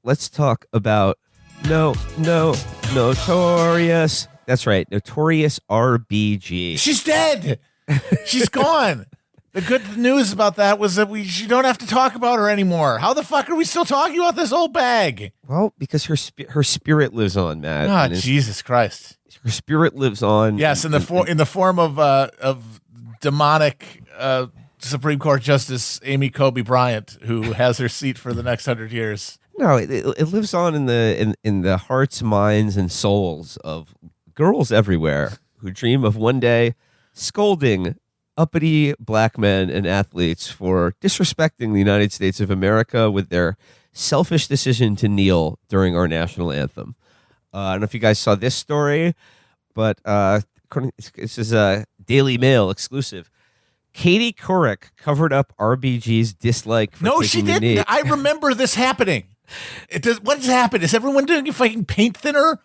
let's talk about Notorious. That's right, Notorious RBG. She's dead. She's gone. The good news about that was that you don't have to talk about her anymore. How the fuck are we still talking about this old bag? Well, because her spirit lives on, Matt. Oh, Jesus Christ! Her spirit lives on. Yes, in the form of demonic Supreme Court Justice Amy Kobe Bryant, who has her seat for the next 100 years. No, it lives on in the hearts, minds, and souls of girls everywhere who dream of one day scolding uppity black men and athletes for disrespecting the United States of America with their selfish decision to kneel during our national anthem. I don't know if you guys saw this story, but this is a Daily Mail exclusive. Katie Couric covered up RBG's dislike for taking the knee. I remember this happening. What has happened? Is everyone doing a fucking paint thinner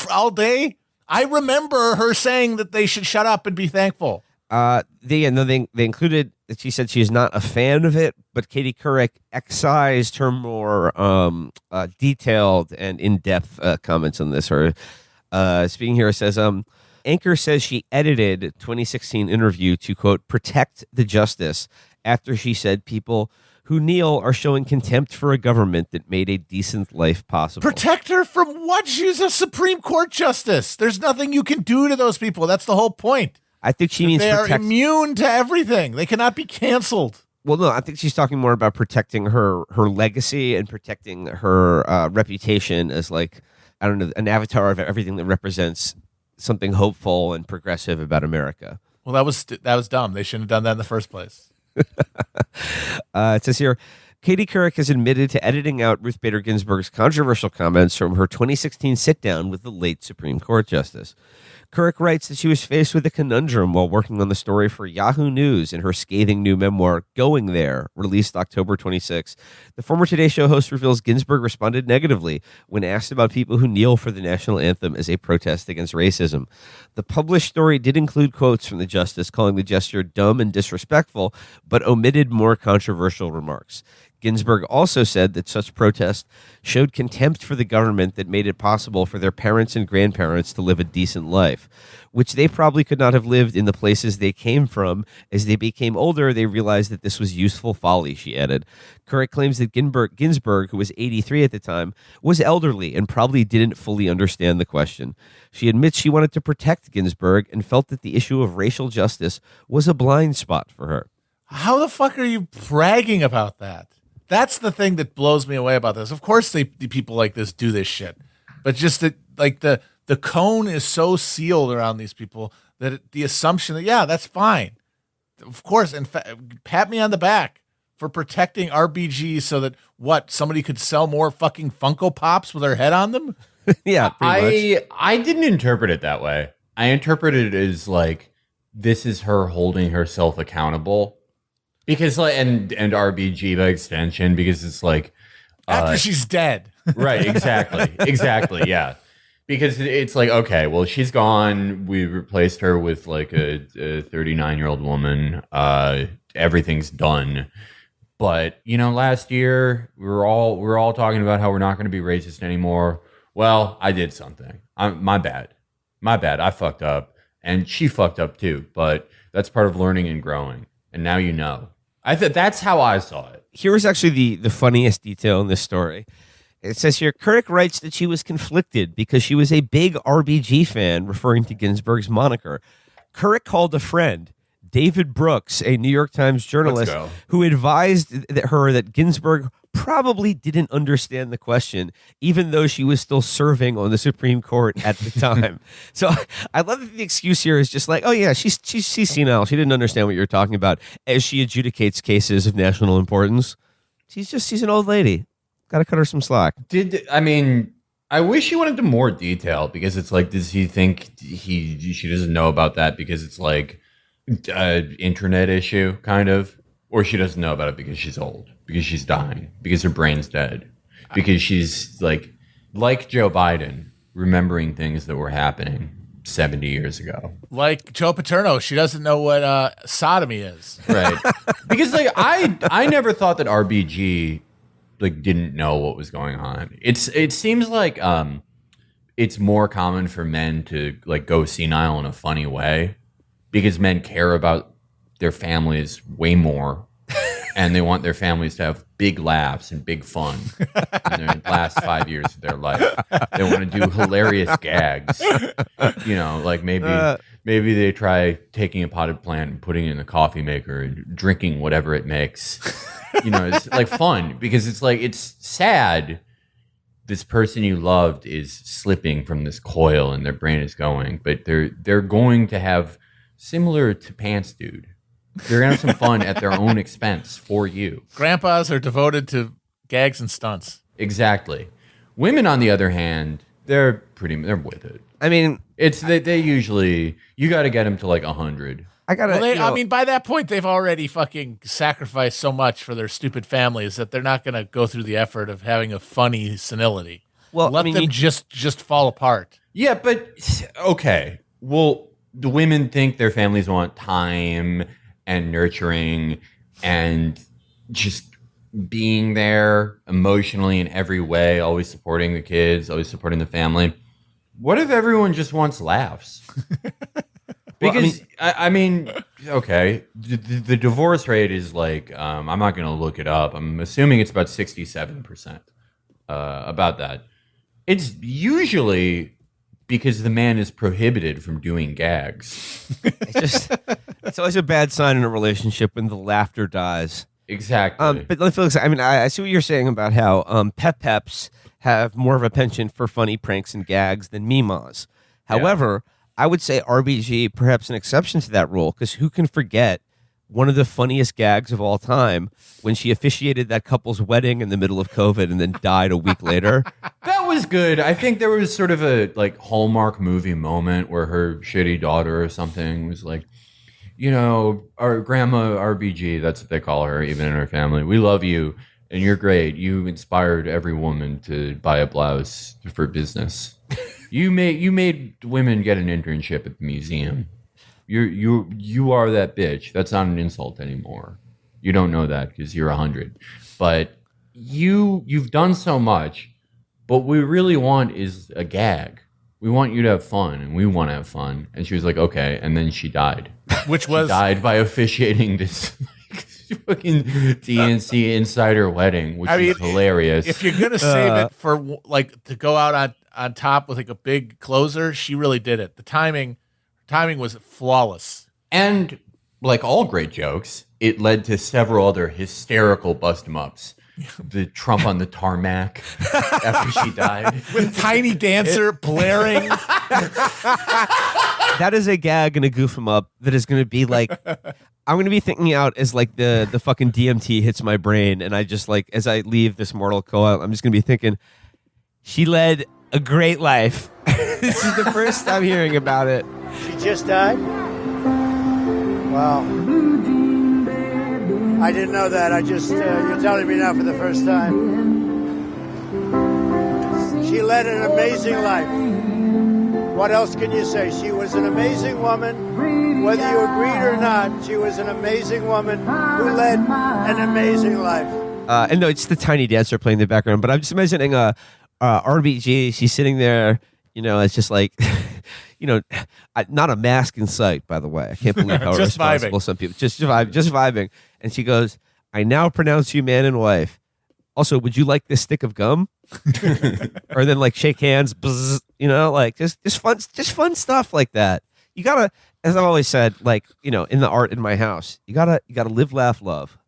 all day? I remember her saying that they should shut up and be thankful. They included that she said she is not a fan of it, but Katie Couric excised her more detailed and in-depth comments on this. Her speaking here says, Anchor says she edited 2016 interview to, quote, protect the justice after she said people who kneel are showing contempt for a government that made a decent life possible. Protect her from what? She's a Supreme Court justice. There's nothing you can do to those people. That's the whole point. I think she means they are immune to everything. They cannot be canceled. Well, no, I think she's talking more about protecting her legacy and protecting her reputation as, like, I don't know, an avatar of everything that represents something hopeful and progressive about America. Well, that was dumb. They shouldn't have done that in the first place. It says here, Katie Couric has admitted to editing out Ruth Bader Ginsburg's controversial comments from her 2016 sit-down with the late Supreme Court Justice. Couric writes that she was faced with a conundrum while working on the story for Yahoo News in her scathing new memoir, Going There, released October 26. The former Today Show host reveals Ginsburg responded negatively when asked about people who kneel for the national anthem as a protest against racism. The published story did include quotes from the justice calling the gesture dumb and disrespectful, but omitted more controversial remarks. Ginsburg also said that such protests showed contempt for the government that made it possible for their parents and grandparents to live a decent life, which they probably could not have lived in the places they came from. As they became older, they realized that this was useful folly, she added. Couric claims that Ginsburg, who was 83 at the time, was elderly and probably didn't fully understand the question. She admits she wanted to protect Ginsburg and felt that the issue of racial justice was a blind spot for her. How the fuck are you bragging about that? That's the thing that blows me away about this. Of course, the people like this do this shit, but just that, like, the cone is so sealed around these people that the assumption that, yeah, that's fine. Of course, in fact, pat me on the back for protecting RBG so that somebody could sell more fucking Funko Pops with their head on them. Yeah, I didn't interpret it that way. I interpreted it as like this is her holding herself accountable. Because like and RBG by extension, because it's like after she's dead. Right, exactly, yeah. Because it's like, okay, well, she's gone. We replaced her with like a 39-year-old woman. Everything's done. But last year we were all talking about how we're not going to be racist anymore. Well, I did something. My bad. I fucked up, and she fucked up too. But that's part of learning and growing. And now you know. That's how I saw it. Here is actually the funniest detail in this story. It says here, Couric writes that she was conflicted because she was a big RBG fan, referring to Ginsburg's moniker. Couric called a friend, David Brooks, a New York Times journalist, who advised her that Ginsburg probably didn't understand the question, even though she was still serving on the Supreme Court at the time. So I love that the excuse here is just like, oh yeah, she's senile. She didn't understand what you're talking about as she adjudicates cases of national importance. She's an old lady. Got to cut her some slack. I wish she went into more detail, because it's like, does he think she doesn't know about that because it's like an internet issue, kind of? Or she doesn't know about it because she's old, because she's dying, because her brain's dead, because she's like Joe Biden, remembering things that were happening 70 years ago. Like Joe Paterno, she doesn't know what sodomy is. Right. Because like I never thought that RBG like didn't know what was going on. It seems like it's more common for men to like go senile in a funny way because men care about their families way more and they want their families to have big laughs and big fun in their last 5 years of their life. They want to do hilarious gags. You know, like maybe they try taking a potted plant and putting it in a coffee maker and drinking whatever it makes. You know, it's like fun because it's like it's sad. This person you loved is slipping from this coil and their brain is going, but they're going to have similar to Pants Dude. They're gonna have some fun at their own expense for you. Grandpas are devoted to gags and stunts. Exactly. Women, on the other hand, they're with it. I mean, it's they usually you got to get them to like 100. I mean, by that point, they've already fucking sacrificed so much for their stupid families that they're not going to go through the effort of having a funny senility. Well, let them just fall apart. Yeah, but okay. Well, the women think their families want time and nurturing and just being there emotionally in every way, always supporting the kids, always supporting the family. What if everyone just wants laughs? Because, I mean, okay, the divorce rate is like, I'm not going to look it up. I'm assuming it's about 67% about that. It's usually because the man is prohibited from doing gags. It's always a bad sign in a relationship when the laughter dies. Exactly. But Felix, I mean, I see what you're saying about how peps have more of a penchant for funny pranks and gags than Mimas. However, I would say RBG perhaps an exception to that rule, because who can forget one of the funniest gags of all time when she officiated that couple's wedding in the middle of COVID and then died a week later? That was good. I think there was sort of a like Hallmark movie moment where her shitty daughter or something was like, you know, our grandma RBG, that's what they call her, even in her family. We love you and you're great. You inspired every woman to buy a blouse for business. You made women get an internship at the museum. You are that bitch. That's not an insult anymore. You don't know that because you're 100. But you've done so much. What we really want is a gag. We want you to have fun, and we want to have fun. And she was like, okay. And then she died. She died by officiating this fucking DNC insider wedding, which is hilarious. If you're gonna save it for like to go out on top with like a big closer, she really did it. The timing was flawless. And like all great jokes, it led to several other hysterical bust-em-ups. The Trump on the tarmac after she died. With Tiny Dancer blaring. That is a gag and a goof 'em up that is going to be like, I'm going to be thinking out as like the fucking DMT hits my brain. And I just like, as I leave this mortal coil, I'm just going to be thinking, she led a great life. This is the first time hearing about it. She just died? Wow. I didn't know that. I just, you're telling me now for the first time. She led an amazing life. What else can you say? She was an amazing woman. Whether you agreed or not, she was an amazing woman who led an amazing life. And no, it's the Tiny Dancer playing in the background, but I'm just imagining RBG, she's sitting there, you know, it's just like, you know, not a mask in sight, by the way. I can't believe how Just irresponsible vibing. some people, just vibing. And she goes, I now pronounce you man and wife. Also, would you like this stick of gum? Or then like shake hands, bzz, you know, like just fun stuff like that. You gotta, as I've always said, like, you know, in the art in my house, you gotta live, laugh, love.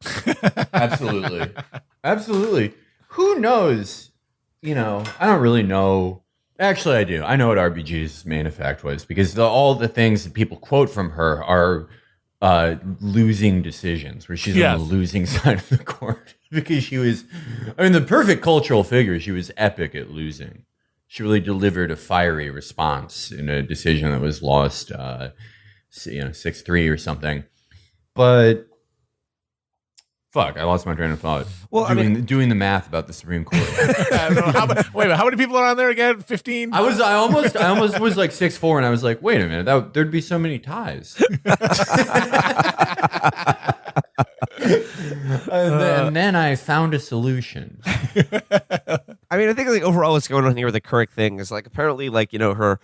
Absolutely. Who knows? You know, I don't really know. Actually, I do. I know what RBG's main effect was because all the things that people quote from her are losing decisions, where she's on the losing side of the court because she was, I mean, the perfect cultural figure. She was epic at losing. She really delivered a fiery response in a decision that was lost, 6-3 or something. But fuck, I lost my train of thought. Well, doing the math about the Supreme Court. I don't know wait a minute, how many people are on there again? 15? I almost was like 6'4", and I was like, wait a minute, there'd be so many ties. And then I found a solution. I mean, I think like overall what's going on here with the Couric thing is like apparently like, her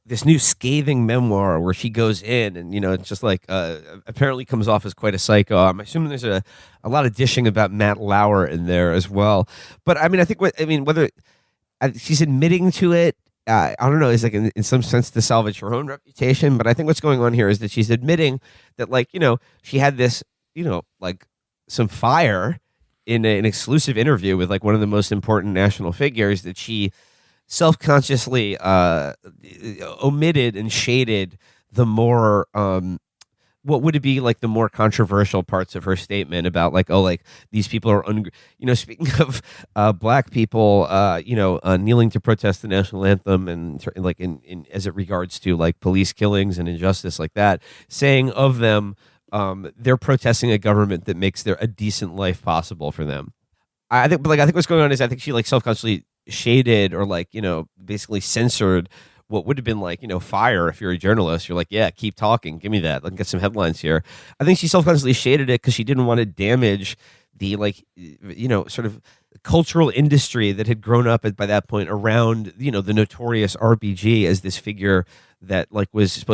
this new scathing memoir where she goes in and, it's just like apparently comes off as quite a psycho. I'm assuming there's a lot of dishing about Matt Lauer in there as well. But I mean, whether she's admitting to it, I don't know, is like in some sense to salvage her own reputation. But I think what's going on here is that she's admitting that like, she had this, like some fire in an exclusive interview with like one of the most important national figures that she self-consciously omitted and shaded the more what would it be like the more controversial parts of her statement about like, oh, like these people are speaking of black people kneeling to protest the national anthem and like in as it regards to like police killings and injustice like that, saying of them they're protesting a government that makes a decent life possible for them. I think what's going on is I think she like self-consciously shaded or like, basically censored what would have been like, fire if you're a journalist. You're like, yeah, keep talking. Give me that. Let's get some headlines here. I think she self-consciously shaded it because she didn't want to damage the like, sort of cultural industry that had grown up by that point around, the notorious RBG as this figure that like was,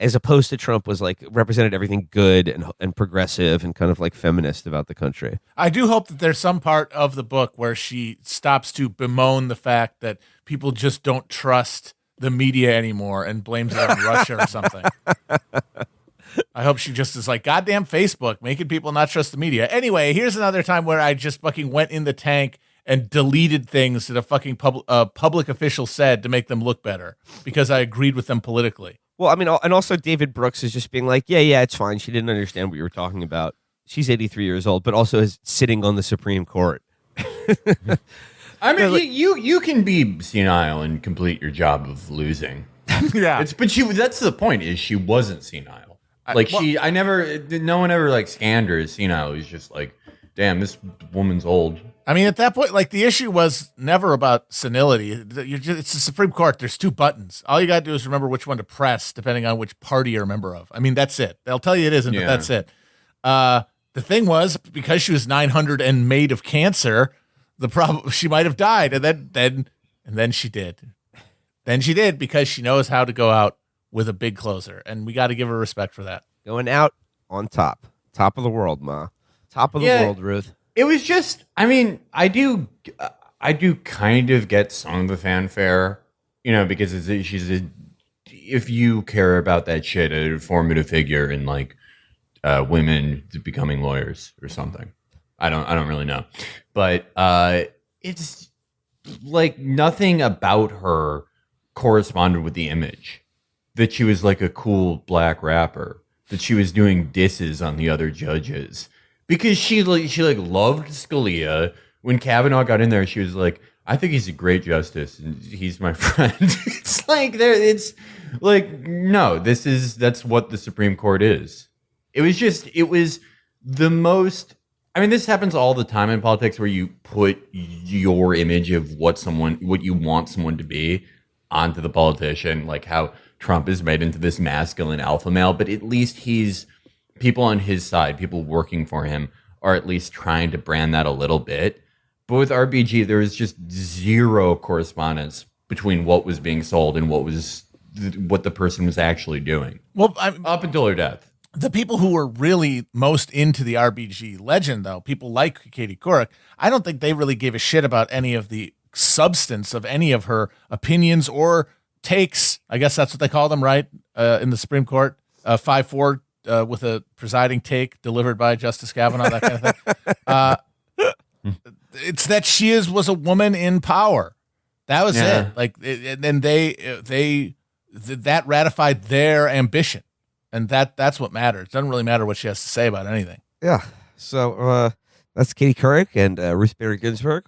as opposed to Trump was like represented everything good and progressive and kind of like feminist about the country. I do hope that there's some part of the book where she stops to bemoan the fact that people just don't trust the media anymore and blames it on Russia or something. I hope she just is like, goddamn Facebook, making people not trust the media. Anyway, here's another time where I just fucking went in the tank and deleted things that a fucking public official said to make them look better because I agreed with them politically. Well, I mean, and also David Brooks is just being like, yeah, it's fine. She didn't understand what you were talking about. She's 83 years old, but also is sitting on the Supreme Court. I mean, you can be senile and complete your job of losing. Yeah. That's the point, is she wasn't senile. No one ever like scanned her as senile. It was just like, damn, this woman's old. I mean, at that point, like the issue was never about senility. It's the Supreme Court. There's two buttons. All you got to do is remember which one to press, depending on which party you're a member of. I mean, that's it. They'll tell you it isn't, but that's it. The thing was, because she was 900 and made of cancer, she might have died, and then she did. Then she did because she knows how to go out with a big closer, and we got to give her respect for that. Going out on top of the world, Ma, top of the world, Ruth. It was just, I mean, I do kind of get some of the fanfare, because if you care about that shit, a formative figure in like women becoming lawyers or something. I don't really know, but it's like nothing about her corresponded with the image that she was like a cool black rapper, that she was doing disses on the other judges. Because she loved Scalia. When Kavanaugh got in there, she was like, I think he's a great justice and he's my friend. It's like no, that's what the Supreme Court is. It was the most, I mean, this happens all the time in politics where you put your image of what you want someone to be onto the politician, like how Trump is made into this masculine alpha male, but at least people on his side, people working for him, are at least trying to brand that a little bit. But with RBG, there was just zero correspondence between what was being sold and what the person was actually doing. Well, up until her death. The people who were really most into the RBG legend, though, people like Katie Couric, I don't think they really gave a shit about any of the substance of any of her opinions or takes. I guess that's what they call them, right? In the Supreme Court, 5-4. With a presiding take delivered by Justice Kavanaugh, that kind of thing. It's that she was a woman in power. That was it. Like, and then that ratified their ambition, and that's what matters. It doesn't really matter what she has to say about anything. Yeah. So that's Katie Couric and Ruth Bader Ginsburg.